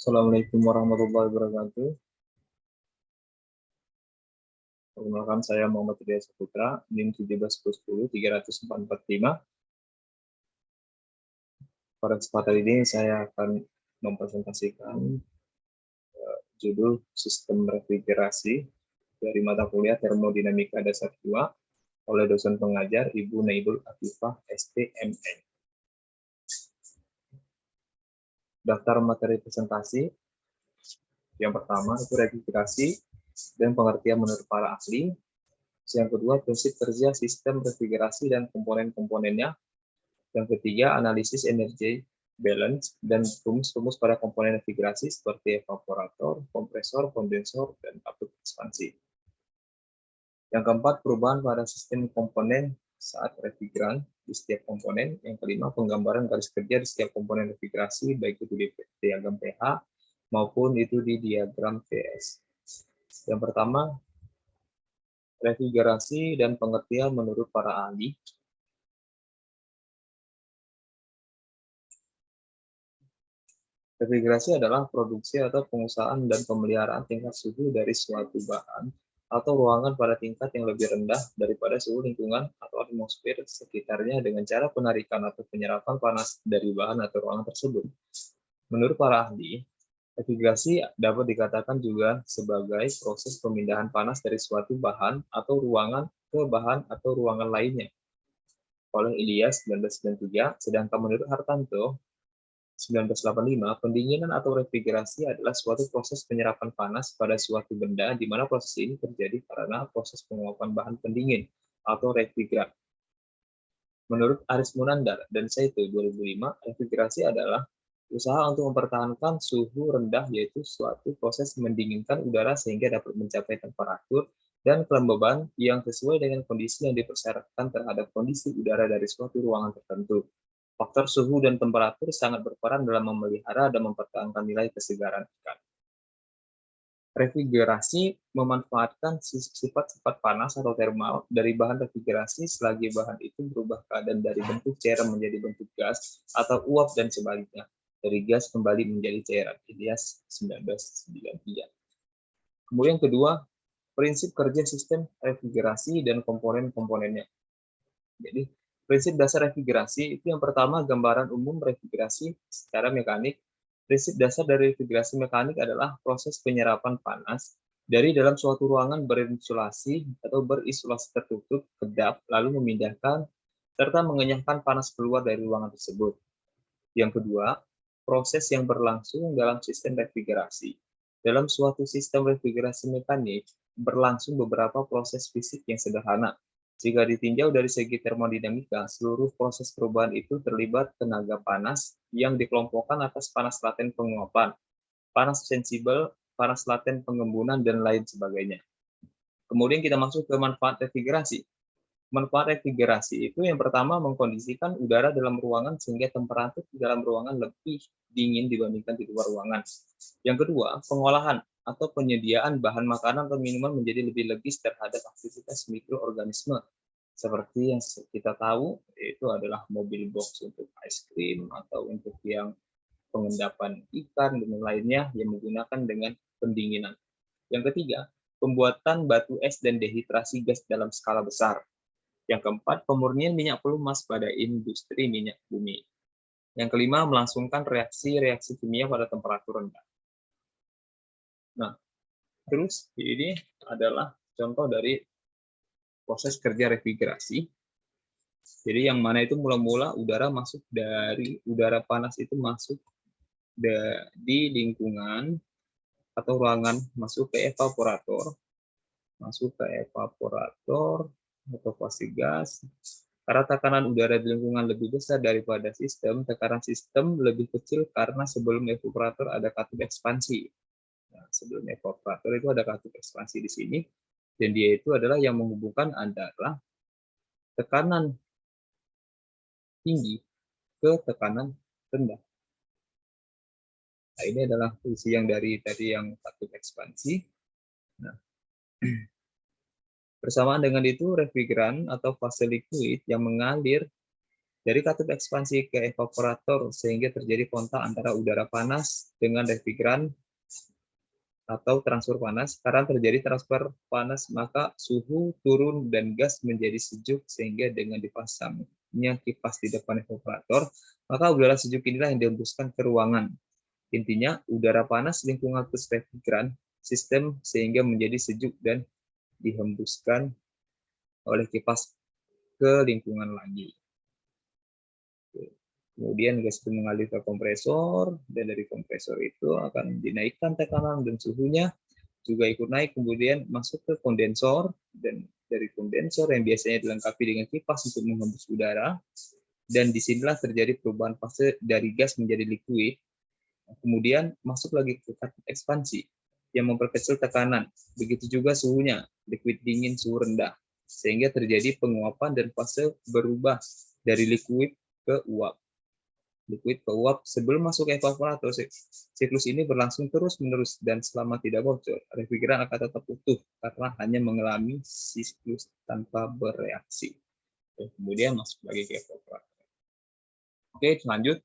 Assalamualaikum warahmatullahi wabarakatuh. Perkenalkan, saya Muhammad Ridha Saputra, NIM 1710345. Pada kesempatan ini saya akan mempresentasikan judul Sistem Refrigerasi dari mata kuliah Termodinamika Dasar 2 oleh dosen pengajar Ibu Naibul Afifah, STMN. Daftar materi presentasi. Yang pertama itu refrigerasi dan pengertian menurut para ahli. Yang kedua, prinsip kerja sistem refrigerasi dan komponen-komponennya. Yang ketiga, analisis energi balance dan rumus-rumus pada komponen refrigerasi seperti evaporator, kompresor, kondensor, dan tabung ekspansi. Yang keempat, perubahan pada sistem komponen saat refrigeran di setiap komponen. Yang kelima, penggambaran garis kerja di setiap komponen refrigerasi, baik itu di diagram pH maupun itu di diagram VS. Yang pertama, refrigerasi dan pengertian menurut para ahli. Refrigerasi adalah produksi atau pengusahaan dan pemeliharaan tingkat suhu dari suatu bahan atau ruangan pada tingkat yang lebih rendah daripada suhu lingkungan atau atmosfer sekitarnya dengan cara penarikan atau penyerapan panas dari bahan atau ruangan tersebut. Menurut para ahli, refrigerasi dapat dikatakan juga sebagai proses pemindahan panas dari suatu bahan atau ruangan ke bahan atau ruangan lainnya. Oleh Ilyas 1993, sedangkan menurut Hartanto 1985, pendinginan atau refrigerasi adalah suatu proses penyerapan panas pada suatu benda di mana proses ini terjadi karena proses penguapan bahan pendingin atau refrigeran. Menurut Aris Munandar dan Saito 2005, refrigerasi adalah usaha untuk mempertahankan suhu rendah, yaitu suatu proses mendinginkan udara sehingga dapat mencapai temperatur dan kelembaban yang sesuai dengan kondisi yang dipersyaratkan terhadap kondisi udara dari suatu ruangan tertentu. Faktor suhu dan temperatur sangat berperan dalam memelihara dan mempertahankan nilai kesegaran ikan. Refrigerasi memanfaatkan sifat-sifat panas atau termal dari bahan refrigerasi selagi bahan itu berubah keadaan dari bentuk cairan menjadi bentuk gas atau uap dan sebaliknya, dari gas kembali menjadi cairan. Ilyas 1993. Kemudian kedua, prinsip kerja sistem refrigerasi dan komponen-komponennya. Jadi, prinsip dasar refrigerasi itu yang pertama, gambaran umum refrigerasi secara mekanik. Prinsip dasar dari refrigerasi mekanik adalah proses penyerapan panas dari dalam suatu ruangan berinsulasi atau berisolasi tertutup, kedap, lalu memindahkan serta mengenyahkan panas keluar dari ruangan tersebut. Yang kedua, proses yang berlangsung dalam sistem refrigerasi. Dalam suatu sistem refrigerasi mekanik, berlangsung beberapa proses fisik yang sederhana. Jika ditinjau dari segi termodinamika, seluruh proses perubahan itu terlibat tenaga panas yang dikelompokkan atas panas laten penguapan, panas sensibel, panas laten pengembunan, dan lain sebagainya. Kemudian kita masuk ke manfaat refrigerasi. Manfaat refrigerasi itu yang pertama, mengkondisikan udara dalam ruangan sehingga temperatur di dalam ruangan lebih dingin dibandingkan di luar ruangan. Yang kedua, pengolahan atau penyediaan bahan makanan atau minuman menjadi lebih legis terhadap aktivitas mikroorganisme. Seperti yang kita tahu, itu adalah mobil box untuk es krim atau untuk yang pengendapan ikan dan lainnya yang menggunakan dengan pendinginan. Yang ketiga, pembuatan batu es dan dehidrasi gas dalam skala besar. Yang keempat, pemurnian minyak pelumas pada industri minyak bumi. Yang kelima, melangsungkan reaksi-reaksi kimia pada temperatur rendah. Nah, terus ini adalah contoh dari proses kerja refrigerasi. Jadi yang mana itu mula-mula udara masuk dari udara panas itu masuk di lingkungan atau ruangan, masuk ke evaporator, atau fase gas. Karena tekanan udara di lingkungan lebih besar daripada sistem, tekanan sistem lebih kecil karena sebelum evaporator ada katup ekspansi. Nah, sebelum evaporator itu ada katup ekspansi di sini, dan dia itu adalah yang menghubungkan antara tekanan tinggi ke tekanan rendah. Nah, ini adalah fungsi yang dari tadi yang katup ekspansi. Nah, bersamaan dengan itu, refrigeran atau fase liquid yang mengalir dari katup ekspansi ke evaporator sehingga terjadi kontak antara udara panas dengan refrigeran atau transfer panas. Karena terjadi transfer panas, maka suhu turun dan gas menjadi sejuk sehingga dengan dipasangnya kipas di depan evaporator, maka udara sejuk inilah yang dihembuskan ke ruangan. Intinya, udara panas lingkungan plus refrigeran sistem sehingga menjadi sejuk dan dihembuskan oleh kipas ke lingkungan lagi. Kemudian gas itu mengalir ke kompresor, dan dari kompresor itu akan dinaikkan tekanan dan suhunya juga ikut naik, kemudian masuk ke kondensor, dan dari kondensor yang biasanya dilengkapi dengan kipas untuk menghembus udara, dan disinilah terjadi perubahan fase dari gas menjadi liquid, kemudian masuk lagi ke katup ekspansi yang memperkecil tekanan, begitu juga suhunya, liquid dingin, suhu rendah, sehingga terjadi penguapan dan fase berubah dari liquid ke uap. Liquid ke uap sebelum masuk ke evaporator. Siklus ini berlangsung terus-menerus dan selama tidak bocor, refrigeran akan tetap utuh karena hanya mengalami siklus tanpa bereaksi. Kemudian masuk lagi ke evaporator. Oke, lanjut.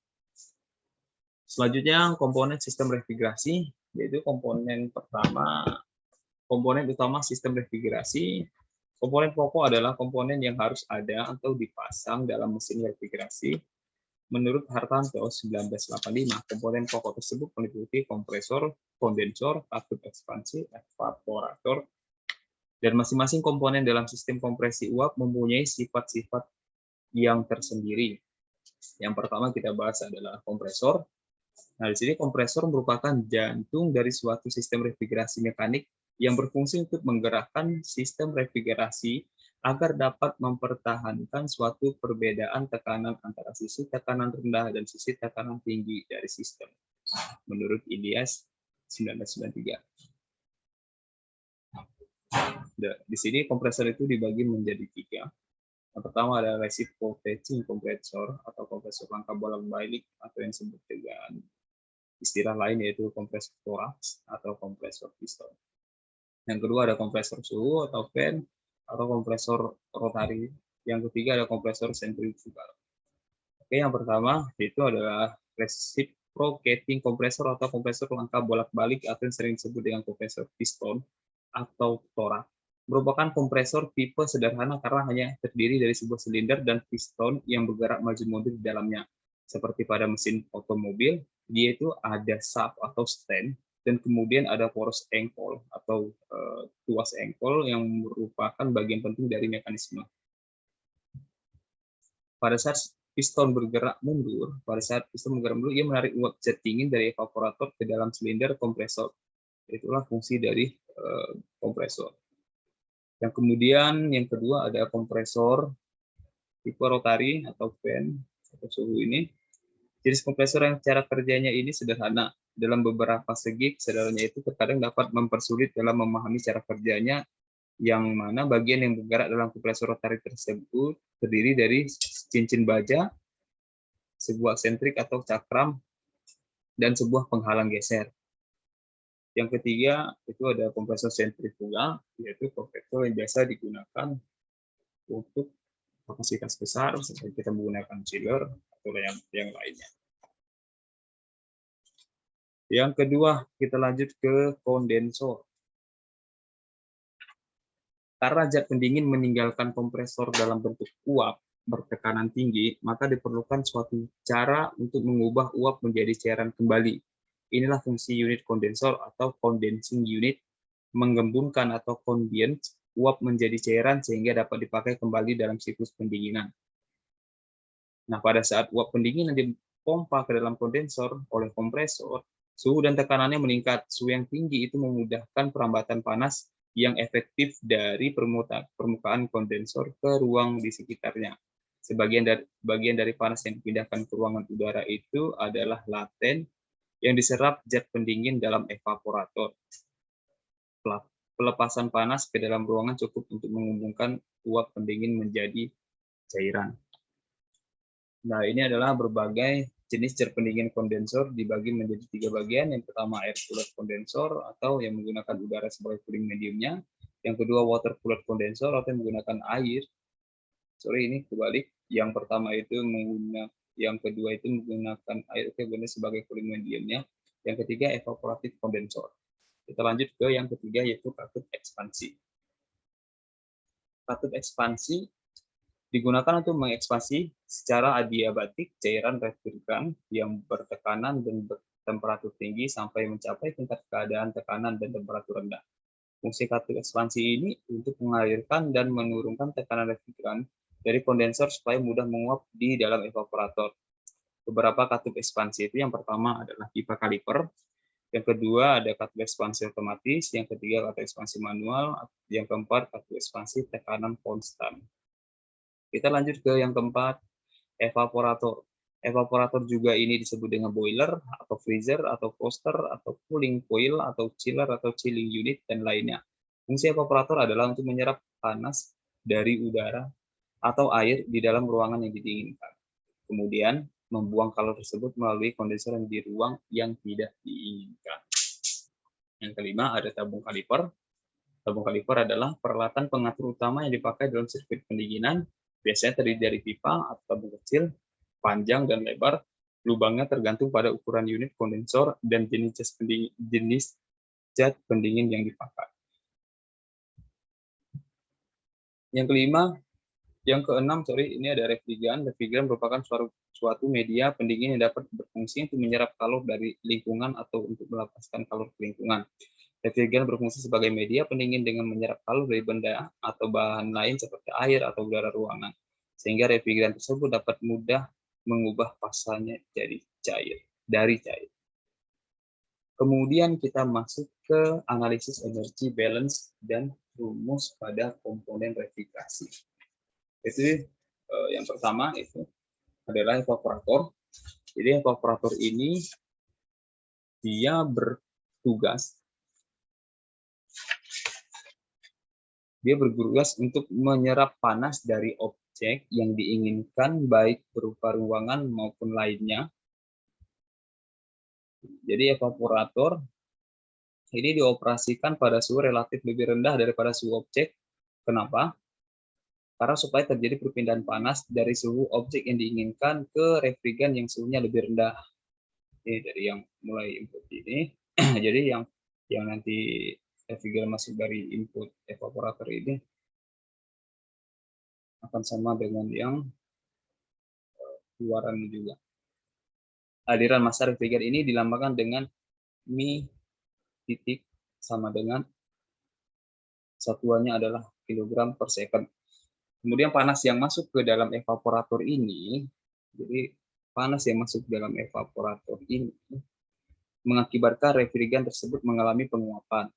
Selanjutnya komponen sistem refrigerasi, yaitu komponen pertama, komponen utama sistem refrigerasi. Komponen pokok adalah komponen yang harus ada atau dipasang dalam mesin refrigerasi. Menurut Hartanto 1985, komponen pokok tersebut meliputi kompresor, kondensor, katup ekspansi, evaporator, dan masing-masing komponen dalam sistem kompresi uap mempunyai sifat-sifat yang tersendiri. Yang pertama kita bahas adalah kompresor. Nah, di sini kompresor merupakan jantung dari suatu sistem refrigerasi mekanik yang berfungsi untuk menggerakkan sistem refrigerasi agar dapat mempertahankan suatu perbedaan tekanan antara sisi tekanan rendah dan sisi tekanan tinggi dari sistem, menurut Ilias 1993. Di sini kompresor itu dibagi menjadi tiga. Yang pertama ada reciprocating kompresor atau kompresor rangka bolak-balik atau yang disebut dengan istilah lain yaitu kompresor toraks atau kompresor piston. Yang kedua ada kompresor suhu atau fan atau kompresor rotari. Yang ketiga ada kompresor sentrifugal. Oke, yang pertama itu adalah reciprocating kompresor atau kompresor rangka bolak-balik atau yang sering disebut dengan kompresor piston atau torak. Merupakan kompresor tipe sederhana karena hanya terdiri dari sebuah silinder dan piston yang bergerak maju mundur di dalamnya. Seperti pada mesin otomobil, dia itu ada sub atau stand, dan kemudian ada poros engkol atau tuas engkol yang merupakan bagian penting dari mekanisme. Pada saat piston bergerak mundur, ia menarik uap jet dingin dari evaporator ke dalam silinder kompresor. Itulah fungsi dari kompresor. Yang kemudian yang kedua ada kompresor tipe rotari atau fan atau suhu ini. Jenis kompresor yang cara kerjanya ini sederhana. Dalam beberapa segi kesadarannya itu terkadang dapat mempersulit dalam memahami cara kerjanya, yang mana bagian yang bergerak dalam kompresor rotari tersebut terdiri dari cincin baja, sebuah sentrik atau cakram, dan sebuah penghalang geser. Yang ketiga itu ada kompresor sentrifugal, yaitu kompresor yang biasa digunakan untuk kapasitas besar seperti kita menggunakan chiller atau yang lainnya. Yang kedua, kita lanjut ke kondensor. Karena zat pendingin meninggalkan kompresor dalam bentuk uap bertekanan tinggi, maka diperlukan suatu cara untuk mengubah uap menjadi cairan kembali. Inilah fungsi unit kondensor atau condensing unit, menggembungkan atau condense uap menjadi cairan sehingga dapat dipakai kembali dalam siklus pendinginan. Nah, pada saat uap pendinginan dipompa ke dalam kondensor oleh kompresor, suhu dan tekanannya meningkat. Suhu yang tinggi itu memudahkan perambatan panas yang efektif dari permukaan kondensor ke ruang di sekitarnya. Bagian dari panas yang dipindahkan ke ruangan udara itu adalah laten yang diserap zat pendingin dalam evaporator. Pelepasan panas ke dalam ruangan cukup untuk mengumpulkan uap pendingin menjadi cairan. Nah, ini adalah berbagai jenis zat pendingin kondensor dibagi menjadi tiga bagian. Yang pertama air cooler kondensor atau yang menggunakan udara sebagai cooling mediumnya. Yang kedua water cooler kondensor atau yang menggunakan air sorry ini kebalik. Yang pertama itu menggunakan, yang kedua itu menggunakan air benar sebagai cooling mediumnya. Yang ketiga evaporatif kondensor. Kita lanjut ke yang ketiga yaitu katup ekspansi. Katup ekspansi digunakan untuk mengekspansi secara adiabatik cairan refrigeran yang bertekanan dan bertemperatur tinggi sampai mencapai tingkat keadaan tekanan dan temperatur rendah. Fungsi katup ekspansi ini untuk mengalirkan dan menurunkan tekanan refrigeran dari kondensor supaya mudah menguap di dalam evaporator. Beberapa katup ekspansi itu yang pertama adalah pipa kaliper, yang kedua ada katup ekspansi otomatis, yang ketiga katup ekspansi manual, yang keempat katup ekspansi tekanan konstan. Kita lanjut ke yang keempat, evaporator. Evaporator juga ini disebut dengan boiler, atau freezer, atau toaster, atau cooling coil, atau chiller, atau chilling unit, dan lainnya. Fungsi evaporator adalah untuk menyerap panas dari udara atau air di dalam ruangan yang didinginkan. Kemudian, membuang kalor tersebut melalui kondensor di ruang yang tidak diinginkan. Yang kelima, ada tabung kaliper. Tabung kaliper adalah peralatan pengatur utama yang dipakai dalam sirkuit pendinginan. Biasanya terdiri dari pipa atau tabung kecil, panjang dan lebar. Lubangnya tergantung pada ukuran unit kondensor dan jenis zat pendingin yang dipakai. Yang kelima, yang keenam, ini ada refrigeran. Refrigeran merupakan suatu media pendingin yang dapat berfungsi untuk menyerap kalor dari lingkungan atau untuk melepaskan kalor ke lingkungan. Refrigeran berfungsi sebagai media pendingin dengan menyerap kalor dari benda atau bahan lain seperti air atau udara ruangan, sehingga refrigeran tersebut dapat mudah mengubah fasanya jadi cair, dari cair. Kemudian kita masuk ke analisis energi balance dan rumus pada komponen refrigerasi. Itu yang pertama itu adalah evaporator. Jadi evaporator ini dia bertugas untuk menyerap panas dari objek yang diinginkan baik berupa ruangan maupun lainnya. Jadi evaporator ini dioperasikan pada suhu relatif lebih rendah daripada suhu objek. Kenapa? Karena supaya terjadi perpindahan panas dari suhu objek yang diinginkan ke refrigeran yang suhunya lebih rendah. Ini dari yang mulai input ini. Jadi yang nanti refrigeran masuk dari input evaporator ini akan sama dengan yang keluaran juga. Aliran massa refrigeran ini dilambangkan dengan Mi titik sama dengan satuannya adalah kilogram per second. Kemudian panas yang masuk ke dalam evaporator ini, jadi panas yang masuk dalam evaporator ini mengakibatkan refrigeran tersebut mengalami penguapan.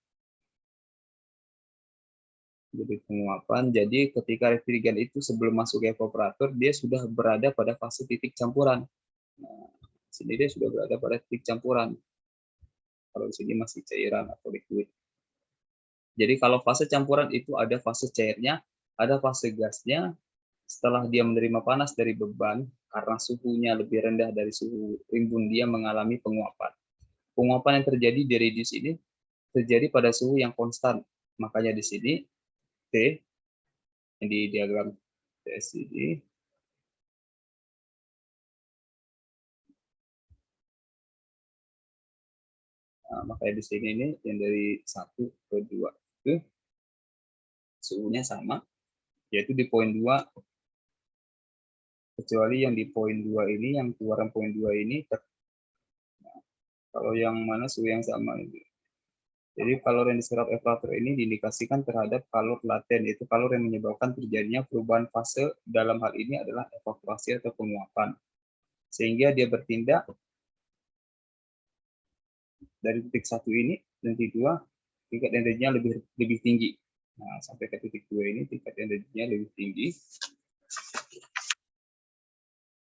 Jadi ketika refrigeran itu sebelum masuk ke evaporator, dia sudah berada pada fase titik campuran. Nah, sini dia sudah berada pada titik campuran. Kalau di sini masih cairan atau liquid. Jadi kalau fase campuran itu ada fase cairnya, ada fase gasnya. Setelah dia menerima panas dari beban, karena suhunya lebih rendah dari suhu rimbun, dia mengalami penguapan. Penguapan yang terjadi di radius ini terjadi pada suhu yang konstan. Makanya di sini T, di diagram TS ini, nah, makanya di sini ini yang dari 1 ke 2 itu suhunya sama, yaitu di poin 2, kecuali yang di poin 2 ini, yang keluaran poin 2 ini, nah, kalau yang mana suhu yang sama itu. Jadi kalor yang diserap evaporator ini diindikasikan terhadap kalor laten, yaitu kalor yang menyebabkan terjadinya perubahan fase. Dalam hal ini adalah evaporasi atau penguapan, sehingga dia bertindak dari titik 1 ini dan titik 2 tingkat energinya lebih tinggi. Nah, sampai ke titik 2 ini tingkat energinya lebih tinggi.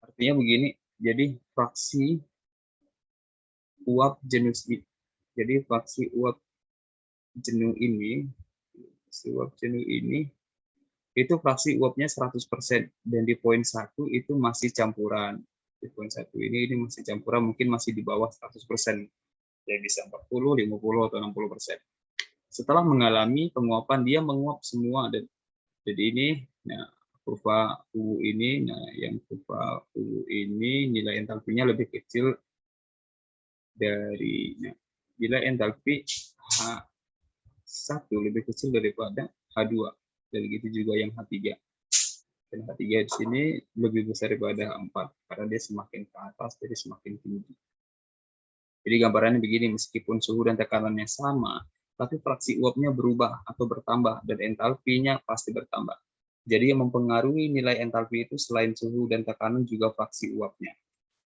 Artinya begini, jadi fraksi uap jenuh ini. Jadi fraksi uap jenuh ini, itu fraksi uapnya 100%, dan di poin 1 itu masih campuran. Di poin 1 ini masih campuran, mungkin masih di bawah 100%. Ya bisa 40, 50 atau 60%. Setelah mengalami penguapan, dia menguap semua, dan jadi ini, nah, kurva U ini, nah yang kurva U ini nilai entalpinya lebih kecil dari, nah, nilai entalpi H1 lebih kecil daripada H2, dan begitu juga yang H3. Dan H3 di sini lebih besar daripada H4, karena dia semakin ke atas, jadi semakin tinggi. Jadi gambarannya begini, meskipun suhu dan tekanannya sama, tapi fraksi uapnya berubah atau bertambah, dan entalpinya pasti bertambah. Jadi yang mempengaruhi nilai entalpi itu selain suhu dan tekanan juga fraksi uapnya.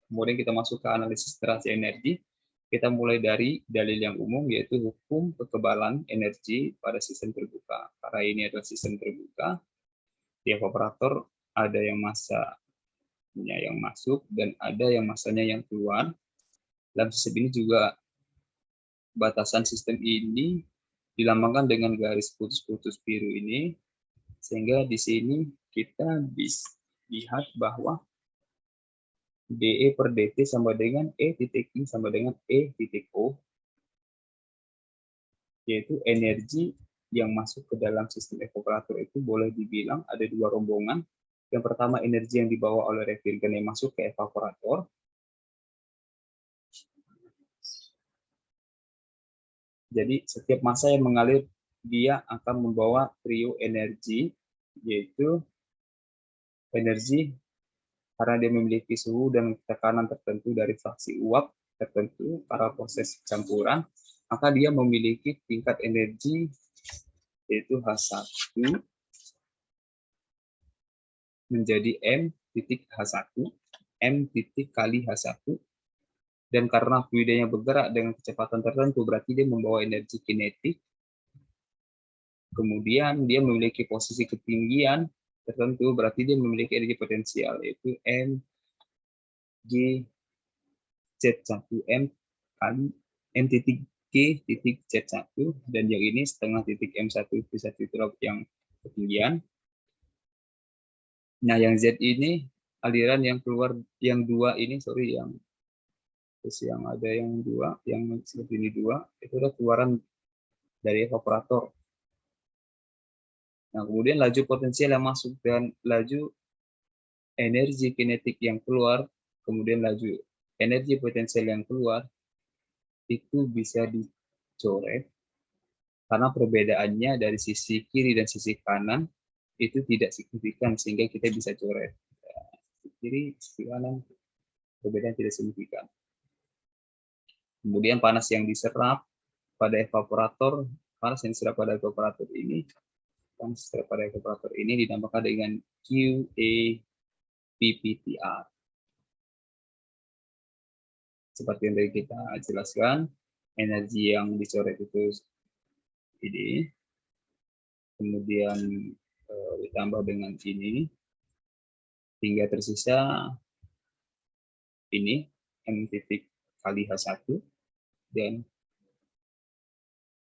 Kemudian kita masuk ke analisis interaksi energi. Kita mulai dari dalil yang umum, yaitu hukum kekebalan energi pada sistem terbuka. Karena ini adalah sistem terbuka, di evaporator ada yang masanya yang masuk dan ada yang masanya yang keluar. Dalam sistem ini juga batasan sistem ini dilambangkan dengan garis putus-putus biru ini, sehingga di sini kita bisa lihat bahwa dE per dt sama dengan E titik I sama dengan E titik O, yaitu energi yang masuk ke dalam sistem evaporator itu boleh dibilang ada dua rombongan. Yang pertama, energi yang dibawa oleh refrigeran yang masuk ke evaporator. Jadi setiap massa yang mengalir, dia akan membawa trio energi, yaitu energi karena dia memiliki suhu dan tekanan tertentu dari fraksi uap tertentu pada proses campuran, maka dia memiliki tingkat energi yaitu H1 menjadi M titik H1, M titik kali H1, dan karena fluidanya bergerak dengan kecepatan tertentu, berarti dia membawa energi kinetik. Kemudian dia memiliki posisi ketinggian tertentu, berarti dia memiliki energi potensial, yaitu M G Z1 M kali M titik G titik Z1, dan yang ini setengah titik M1 bisa diterap yang ketinggian. Nah, yang Z ini aliran yang keluar, yang dua ini, sorry, yang terus yang ada yang dua, yang seperti ini dua, itu adalah keluaran dari evaporator. Nah, kemudian laju potensial yang masuk dan laju energi kinetik yang keluar, kemudian laju energi potensial yang keluar, itu bisa dicoret karena perbedaannya dari sisi kiri dan sisi kanan itu tidak signifikan, sehingga kita bisa coret. Kiri, sisi kanan, perbedaan tidak signifikan. Kemudian panas yang diserap pada evaporator, panas yang diserap pada evaporator ini, panas diserap pada evaporator ini dinamakan dengan QAPPTR. Seperti yang tadi kita jelaskan, energi yang dicoret itu ini, kemudian ditambah dengan ini, hingga tersisa ini M titik kali H1, dan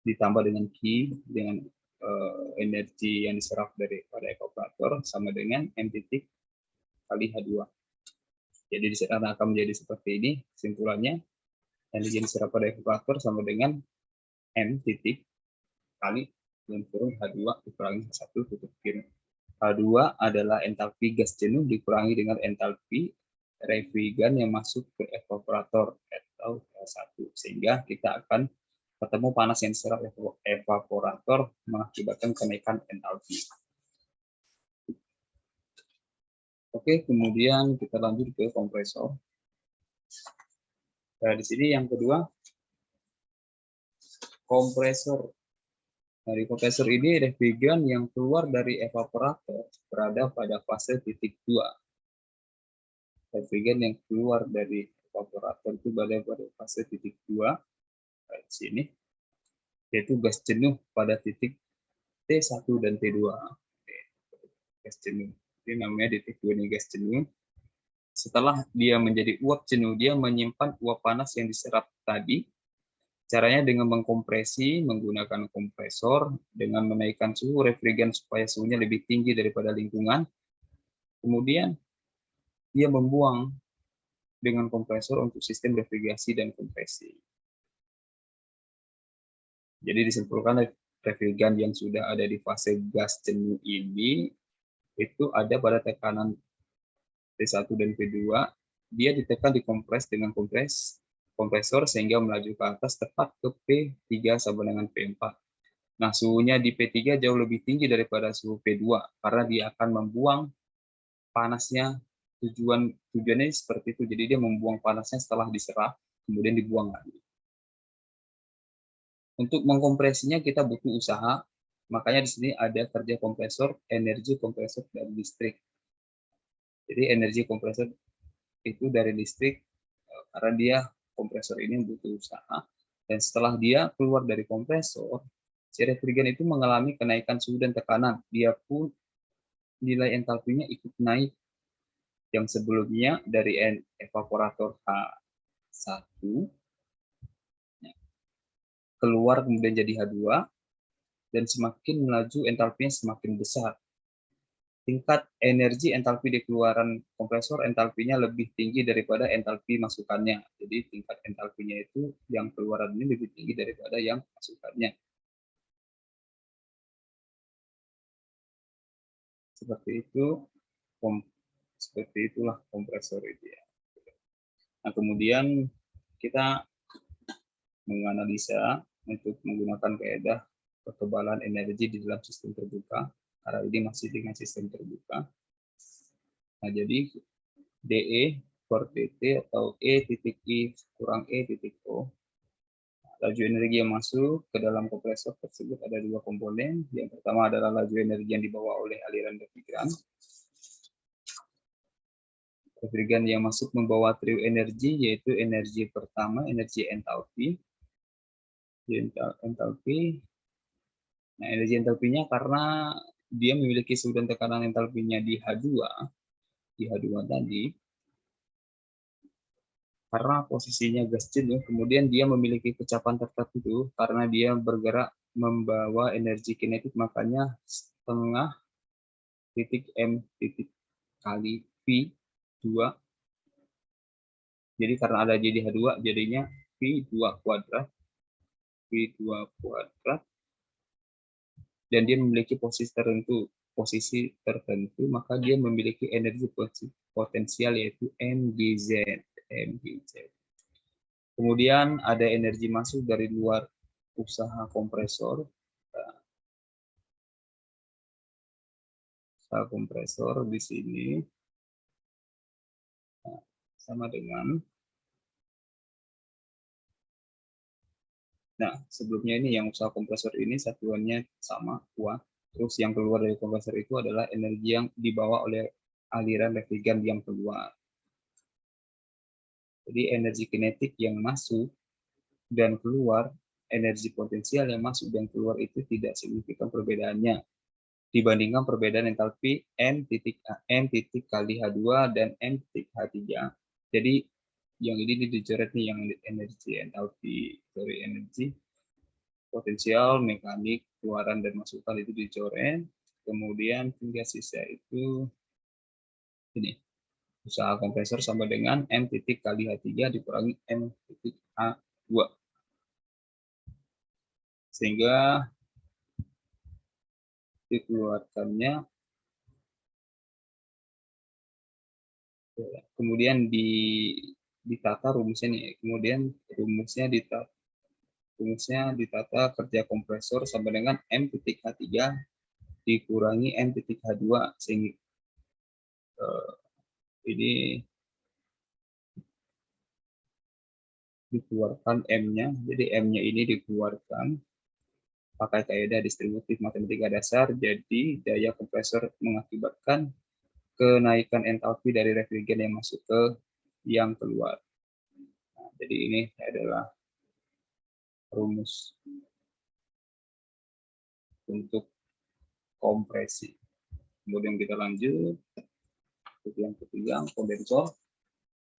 ditambah dengan Q dengan energi yang diserap dari pada evaporator sama dengan M titik kali H2. Jadi di sana akan menjadi seperti ini kesimpulannya, energi yang diserap pada evaporator sama dengan M titik kali dengan kurung H2 dikurangi H1 tutup kiri. H2 adalah entalpi gas jenuh dikurangi dengan entalpi refrigeran yang masuk ke evaporator atau H1, sehingga kita akan ketemu panas yang diserap evaporator mengakibatkan kenaikan entalpi. Oke, kemudian kita lanjut ke kompresor. Nah, di sini yang kedua, kompresor. Dari kompresor ini, refrigeran yang keluar dari evaporator berada pada fase titik 2. Refrigeran yang keluar dari evaporator itu berada pada fase titik 2. Di sini, yaitu gas jenuh pada titik T1 dan T2. Gas jenuh. Ini namanya titik 2 ini gas jenuh. Setelah dia menjadi uap jenuh, dia menyimpan uap panas yang diserap tadi. Caranya dengan mengkompresi menggunakan kompresor, dengan menaikkan suhu refrigeran supaya suhunya lebih tinggi daripada lingkungan. Kemudian dia membuang dengan kompresor untuk sistem refrigerasi dan kompresi. Jadi disimpulkan refrigeran yang sudah ada di fase gas jenuh ini itu ada pada tekanan P1 dan P2, dia ditekan dikompres dengan kompresor sehingga melaju ke atas tepat ke P3 sama dengan P4. Nah, suhunya di P3 jauh lebih tinggi daripada suhu P2 karena dia akan membuang panasnya. Tujuannya seperti itu. Jadi dia membuang panasnya setelah diserap, kemudian dibuang lagi. Untuk mengkompresinya kita butuh usaha. Makanya di sini ada kerja kompresor, energi kompresor, dan listrik. Jadi energi kompresor itu dari listrik karena dia kompresor ini butuh usaha. Dan setelah dia keluar dari kompresor, si refrigeran itu mengalami kenaikan suhu dan tekanan. Dia pun nilai entalpinya ikut naik. Yang sebelumnya dari evaporator H1 keluar kemudian jadi H2 dan semakin melaju entalpinya semakin besar. Tingkat energi entalpi di keluaran kompresor entalpinya lebih tinggi daripada entalpi masukannya. Jadi tingkat entalpinya itu yang keluaran ini lebih tinggi daripada yang masukannya. Seperti itu, seperti itulah kompresor itu ya. Nah, kemudian kita menganalisa untuk menggunakan kaidah kekebalan energi di dalam sistem terbuka. Karena ini masih dengan sistem terbuka. Nah, jadi DE per TT atau E titik I kurang E titik O. Laju energi yang masuk ke dalam kompresor tersebut ada dua komponen. Yang pertama adalah laju energi yang dibawa oleh aliran refrigeran. Refrigeran yang masuk membawa trio energi, yaitu energi pertama, energi entalpi. Nah, energi entalpinya karena dia memiliki suhu dan tekanan entalpinya di H2 tadi, karena posisinya gas jenuh, kemudian dia memiliki kecapan tertentu karena dia bergerak membawa energi kinetik, makanya setengah titik M titik kali V2. Jadi karena ada jadi H2, jadinya V2 kuadrat. Dan dia memiliki posisi tertentu, maka dia memiliki energi potensial yaitu mgz. Kemudian ada energi masuk dari luar usaha kompresor. Usaha kompresor di sini sama dengan, nah sebelumnya ini yang usaha kompresor ini satuannya sama kuat. Terus yang keluar dari kompresor itu adalah energi yang dibawa oleh aliran refrigeran yang keluar. Jadi energi kinetik yang masuk dan keluar, energi potensial yang masuk dan keluar itu tidak signifikan perbedaannya dibandingkan perbedaan entalpi M titik kali H2 dan M titik H3. Jadi yang ini dicoret nih, yang energi entalpi dari energi potensial, mekanik, keluaran dan masukan itu dicoret. Kemudian tinggal sisa itu ini. Usaha kompresor sama dengan M titik kali H3 dikurangi M titik H2. Sehingga dikeluarkannya, kemudian ditata rumusnya nih. Kemudian rumusnya ditata kerja kompresor sama dengan M titik H3 dikurangi M titik H2, sehingga ini dikeluarkan M-nya. Jadi M-nya ini dikeluarkan pakai kaidah distributif matematika dasar. Jadi daya kompresor mengakibatkan kenaikan entalpi dari refrigeran yang masuk ke yang keluar. Nah, jadi ini adalah rumus untuk kompresi. Kemudian kita lanjut yang ketiga, kondensor.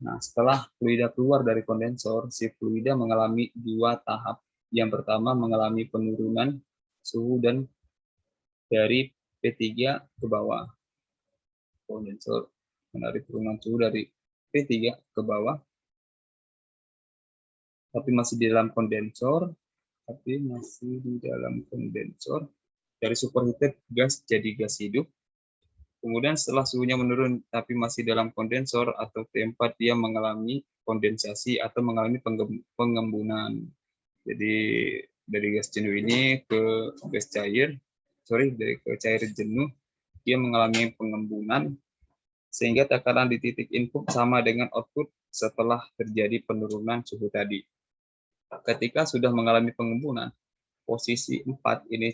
Nah, setelah fluida keluar dari kondensor, si fluida mengalami dua tahap. Yang pertama mengalami penurunan suhu dan dari P3 ke bawah. Kondensor menarik penurunan suhu dari P3 ke bawah, tapi masih di dalam kondensor. Dari superheated gas jadi gas hidup. Kemudian setelah suhunya menurun tapi masih dalam kondensor atau T4, dia mengalami kondensasi atau mengalami pengembunan. Jadi dari gas jenuh ini ke gas cair, dari ke cair jenuh, dia mengalami pengembunan sehingga tekanan di titik input sama dengan output setelah terjadi penurunan suhu tadi. Ketika sudah mengalami pengembunan, posisi 4 ini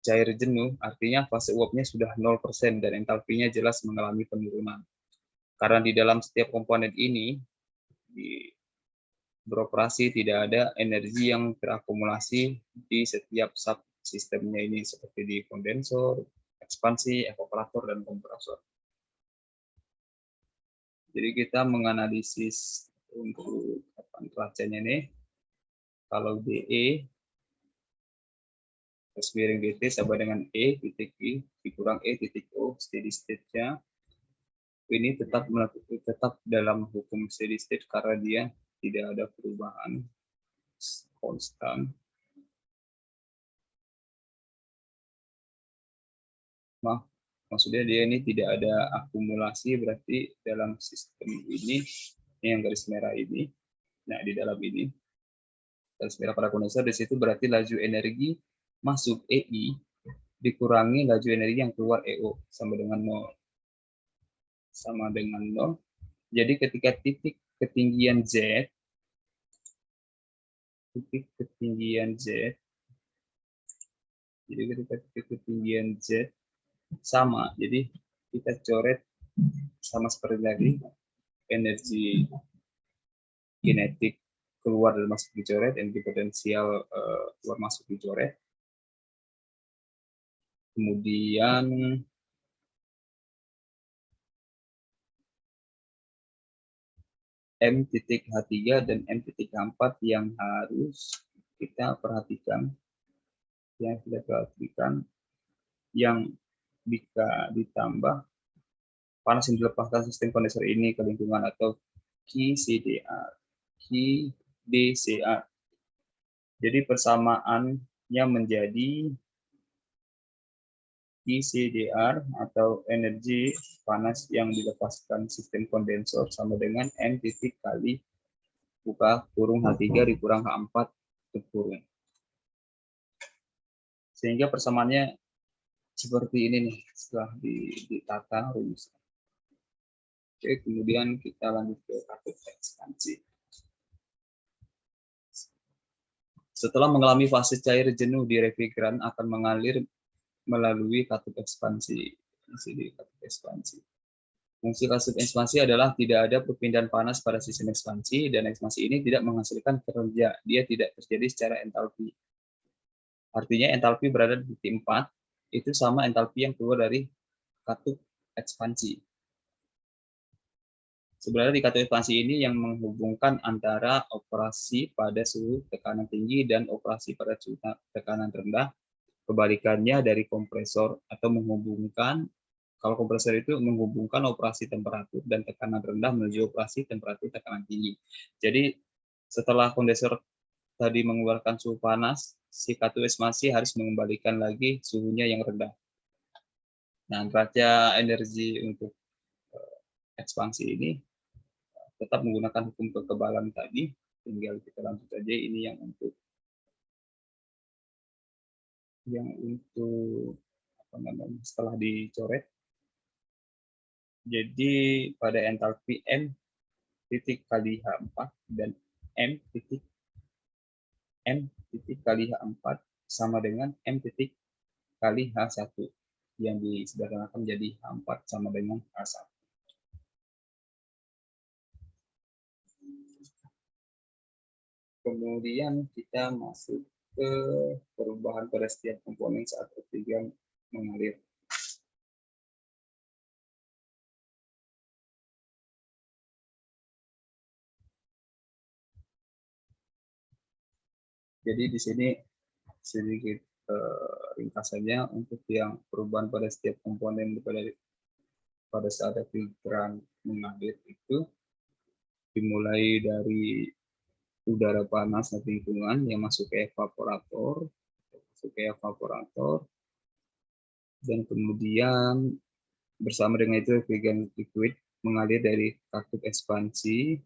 cair jenuh, artinya fase uapnya sudah 0% dan entalpinya jelas mengalami penurunan. Karena di dalam setiap komponen ini beroperasi tidak ada energi yang terakumulasi di setiap subsistemnya ini, seperti di kondensor, ekspansi, evaporator, dan kompresor. Jadi kita menganalisis untuk derajatnya ini, kalau DE garis miring DT sama dengan E titik I dikurang E titik O steady state-nya, ini tetap dalam hukum steady state karena dia tidak ada perubahan konstan. Nah, maksudnya dia ini tidak ada akumulasi, berarti dalam sistem ini yang garis merah ini, nah di dalam ini garis merah pada kondensor, di situ berarti laju energi masuk EI dikurangi laju energi yang keluar EO sama dengan 0. Sama dengan 0. Jadi ketika titik ketinggian Z, jadi ketika titik ketinggian Z sama, jadi kita coret sama seperti tadi, energi kinetik keluar dan masuk dicoret, energi potensial keluar masuk dicoret. Kemudian M.H3 dan M.H4 yang harus kita perhatikan, yang jika ditambah panas yang dilepaskan sistem kondensor ini ke lingkungan atau QCDR. Jadi persamaannya menjadi QCDR atau energi panas yang dilepaskan sistem kondensor sama dengan M titik kali buka kurung H3 dikurang H4 tutup kurung. Sehingga persamaannya seperti ini nih setelah ditata rumusnya. Oke, kemudian kita lanjut ke katode ekspansi. Setelah mengalami fase cair jenuh di refrigeran akan mengalir melalui katode ekspansi. Fungsi katode ekspansi adalah tidak ada perpindahan panas pada sistem ekspansi, dan ekspansi ini tidak menghasilkan kerja. Dia tidak terjadi secara entalpi. Artinya entalpi berada di titik 4 itu sama entalpi yang keluar dari katode ekspansi. Sebenarnya di katode ekspansi ini yang menghubungkan antara operasi pada suhu tekanan tinggi dan operasi pada suhu tekanan rendah. Kebalikannya dari kompresor, atau menghubungkan, kalau kompresor itu menghubungkan operasi temperatur dan tekanan rendah menuju operasi temperatur tekanan tinggi. Jadi setelah kondensor tadi mengeluarkan suhu panas, si katode ekspansi harus mengembalikan lagi suhunya yang rendah. Nah, neraca energi untuk ekspansi ini tetap menggunakan hukum kekebalan tadi. Tinggal kita lanjut aja, ini yang untuk apa namanya, setelah dicoret. Jadi pada entalpi M titik kali H4 dan M titik kali H4 sama dengan M titik kali H1 yang disederhanakan menjadi H4 sama dengan H1. Kemudian kita masuk ke perubahan pada setiap komponen saat refrigeran mengalir. Jadi di sini sedikit ringkasannya untuk yang perubahan pada setiap komponen pada saat refrigeran mengalir itu dimulai dari udara panas dari lingkungan yang masuk ke evaporator, Dan kemudian bersama dengan itu refrigerant liquid mengalir dari katup ekspansi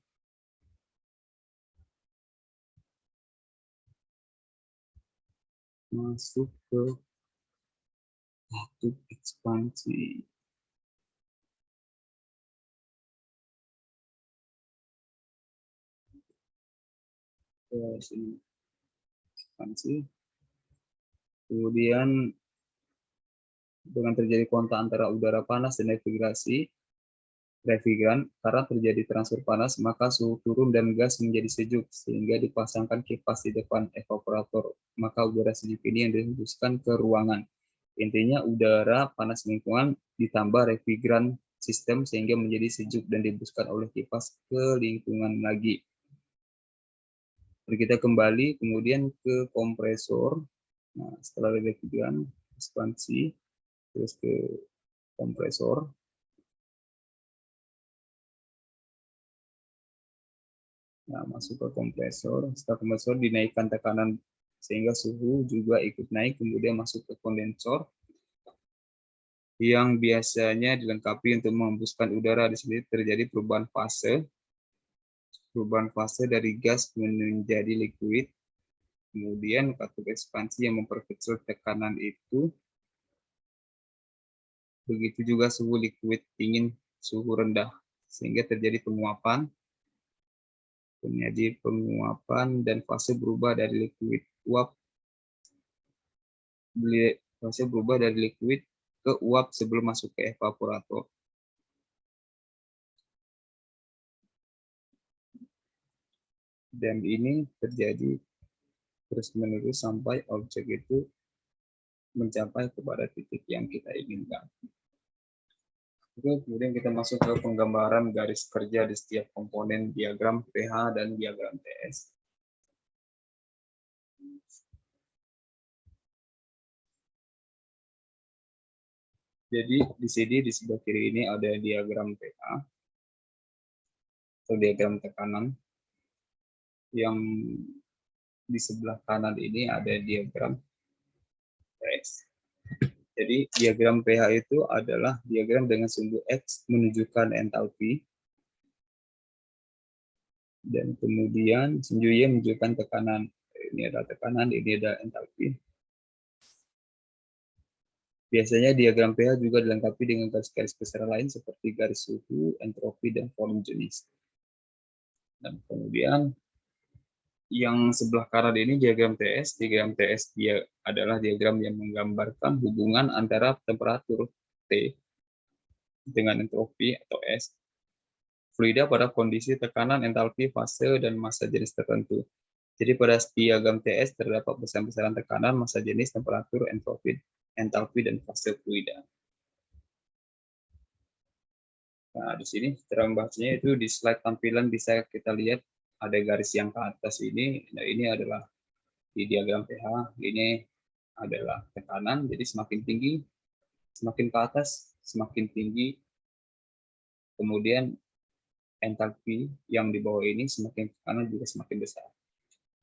masuk ke katup ekspansi. Ke sini ekspansi. Kemudian dengan terjadi kontak antara udara panas dan refrigeran, karena terjadi transfer panas, maka suhu turun dan gas menjadi sejuk, sehingga dipasangkan kipas di depan evaporator. Maka udara sejuk ini yang dihembuskan ke ruangan. Intinya udara panas lingkungan ditambah refrigeran sistem sehingga menjadi sejuk dan dihembuskan oleh kipas ke lingkungan lagi. Jadi kita kembali kemudian ke kompresor. Nah, setelah refrigeran, ekspansi, terus ke kompresor. Nah, masuk ke kompresor. Setelah kompresor dinaikkan tekanan sehingga suhu juga ikut naik, kemudian masuk ke kondensor yang biasanya dilengkapi untuk menghembuskan udara. Di sini terjadi perubahan fase dari gas menjadi liquid. Kemudian katup ekspansi yang memperkecil tekanan itu. Begitu juga suhu liquid dingin, suhu rendah, sehingga terjadi penguapan. Dan fase berubah dari liquid ke uap sebelum masuk ke evaporator. Dan ini terjadi terus-menerus sampai objek itu mencapai kepada titik yang kita inginkan. Kemudian kita masuk ke penggambaran garis kerja di setiap komponen diagram pH dan diagram TS. Jadi di sini di sebelah kiri ini ada diagram pH atau diagram tekanan. Yang di sebelah kanan ini ada diagram TS. Jadi diagram pH itu adalah diagram dengan sumbu X menunjukkan entalpi. Dan kemudian sumbu Y menunjukkan tekanan. Ini ada tekanan, ini ada entalpi. Biasanya diagram pH juga dilengkapi dengan garis-garis besar lain seperti garis suhu, entropi, dan volume jenis. Dan kemudian yang sebelah kanan ini diagram TS. Diagram TS dia adalah diagram yang menggambarkan hubungan antara temperatur T dengan entropi atau S fluida pada kondisi tekanan, entalpi, fase, dan massa jenis tertentu. Jadi pada diagram TS terdapat besaran-besaran tekanan, massa jenis, temperatur, entalpi, dan fase fluida. Nah, di sini cara membahasnya itu di slide tampilan bisa kita lihat ada garis yang ke atas ini. Nah, ini adalah di diagram pH, ini adalah tekanan, jadi semakin tinggi, semakin ke atas, semakin tinggi. Kemudian entalpi yang di bawah ini semakin ke kanan juga semakin besar.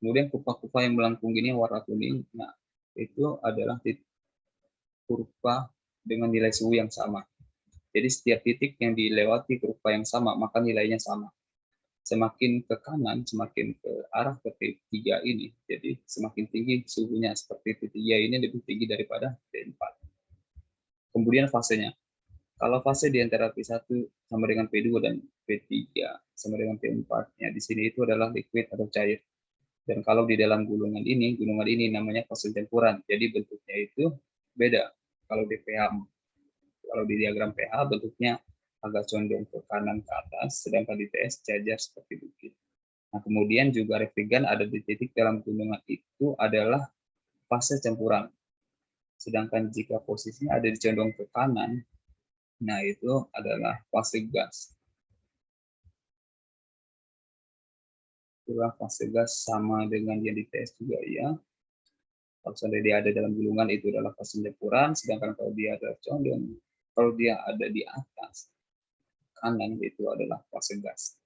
Kemudian kurva-kurva yang melengkung ini warna kuning, nah itu adalah kurva dengan nilai suhu yang sama. Jadi setiap titik yang dilewati kurva yang sama, maka nilainya sama. Semakin ke kanan, semakin ke arah ke T3 ini. Jadi semakin tinggi suhunya, seperti T3 ini lebih tinggi daripada T4. Kemudian fasenya. Kalau fase di antara P1 sama dengan P2 dan P3 sama dengan P4, ya di sini itu adalah liquid atau cair. Dan kalau di dalam gulungan ini namanya fase campuran. Jadi bentuknya itu beda. Kalau di diagram pH bentuknya agak condong ke kanan ke atas, sedangkan di TS jajar seperti bukit. Nah, kemudian juga refrigeran ada di titik dalam gunungan itu adalah fase campuran. Sedangkan jika posisinya ada di condong ke kanan, nah itu adalah fase gas. Itulah fase gas sama dengan yang di TS juga ya. Kalau seandainya dia ada dalam gulungan itu adalah fase campuran, sedangkan kalau dia ada condong, kalau dia ada di atas kanan itu adalah fase gas.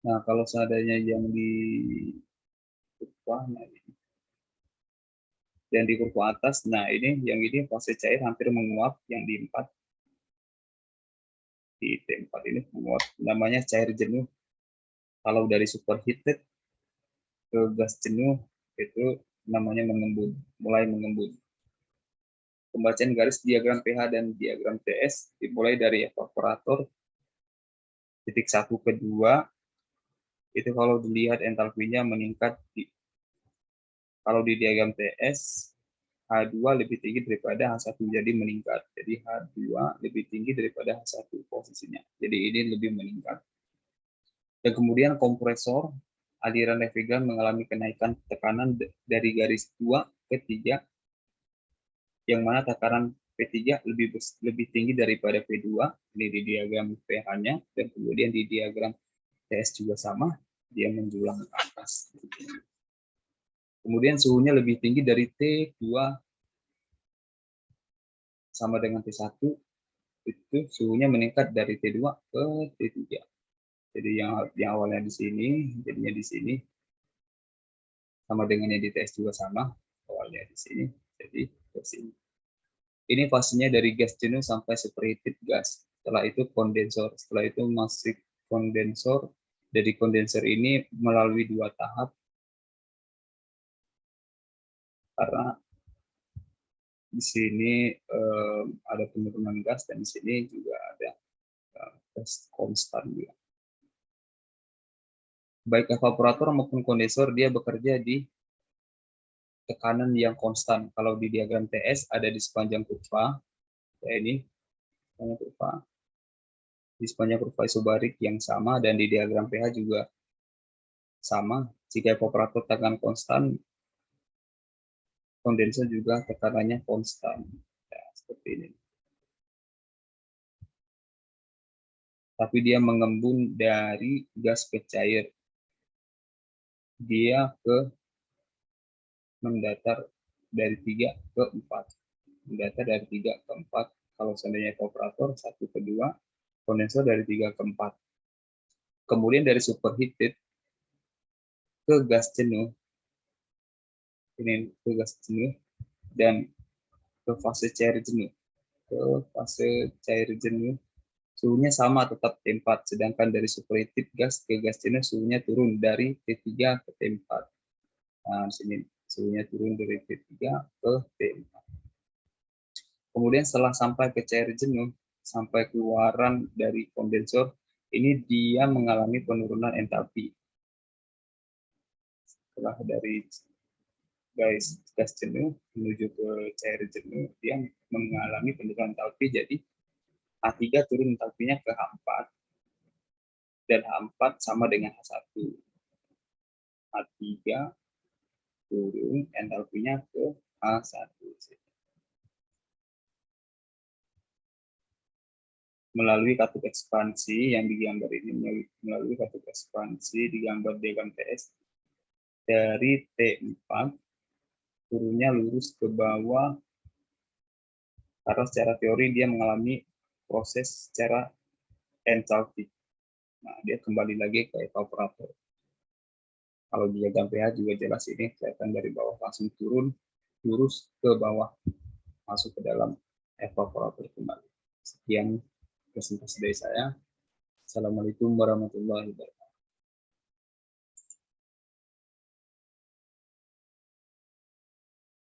Nah, kalau seadanya yang di kurva, nah ini. Yang di kurva atas, nah ini yang ini fase cair hampir menguap, yang di 4 di T4 ini menguap, namanya cair jenuh. Kalau dari superheated ke gas jenuh itu namanya mengembun, mulai mengembun. Pembacaan garis diagram pH dan diagram TS dimulai dari evaporator titik 1 ke 2 itu kalau dilihat entalpinya meningkat kalau di diagram TS H2 lebih tinggi daripada H1 jadi meningkat. Jadi H2 lebih tinggi daripada H1 posisinya. Jadi ini lebih meningkat. Dan kemudian kompresor aliran refrigeran mengalami kenaikan tekanan dari garis 2 ke 3 yang mana tekanan P3 lebih tinggi daripada P2 ini di diagram pH-nya dan kemudian di diagram TS juga sama, dia menjulang ke atas. Kemudian suhunya lebih tinggi dari T2 sama dengan T1 itu suhunya meningkat dari T2 ke T3. Jadi yang awalnya di sini jadinya di sini sama dengan yang di TS juga sama awalnya di sini jadi ke sini. Ini fasenya dari gas jenuh sampai superheated gas. Setelah itu kondensor. Setelah itu masih kondensor. Dari kondensor ini melalui 2 tahap. Karena di sini ada penurunan gas dan di sini juga ada gas konstan juga. Baik evaporator maupun kondensor dia bekerja di tekanan yang konstan. Kalau di diagram TS ada di sepanjang kurva, ya ini sepanjang kurva. Di sepanjang kurva isobarik yang sama dan di diagram pH juga sama. Jika evaporator tekanan konstan, kondensor juga tekanannya konstan. Ya, seperti ini. Tapi dia mengembun dari gas ke cair. Dia mendatar dari 3 ke 4. Mendatar dari 3 ke 4. Kalau seandainya evaporator 1 ke 2, kondensor dari 3 ke 4. Kemudian dari superheated ke gas jenuh. Ini ke gas jenuh dan ke fase cair jenuh. Ke fase cair jenuh suhunya sama tetap T4, sedangkan dari superheated gas ke gas jenuh suhunya turun dari T3 ke T4. Nah, di sini suhunya turun dari T3 ke T4. Kemudian setelah sampai ke cair jenuh, sampai keluaran dari kondensor, ini dia mengalami penurunan entalpi. Setelah dari gas jenuh menuju ke cair jenuh, dia mengalami penurunan entalpi, jadi H3 turun entalpinya ke H4, dan H4 sama dengan H1. H3 turun entalpinya ke H1. Melalui katup ekspansi yang digambar ini, melalui katup ekspansi digambar diagram TS, dari T4 turunnya lurus ke bawah karena secara teori dia mengalami proses secara enthalpy. Nah, dia kembali lagi ke evaporator. Kalau diagram pH juga jelas ini kelihatan dari bawah langsung turun lurus ke bawah masuk ke dalam evaporator kembali. Sekian presentasi dari saya. Assalamualaikum warahmatullahi wabarakatuh.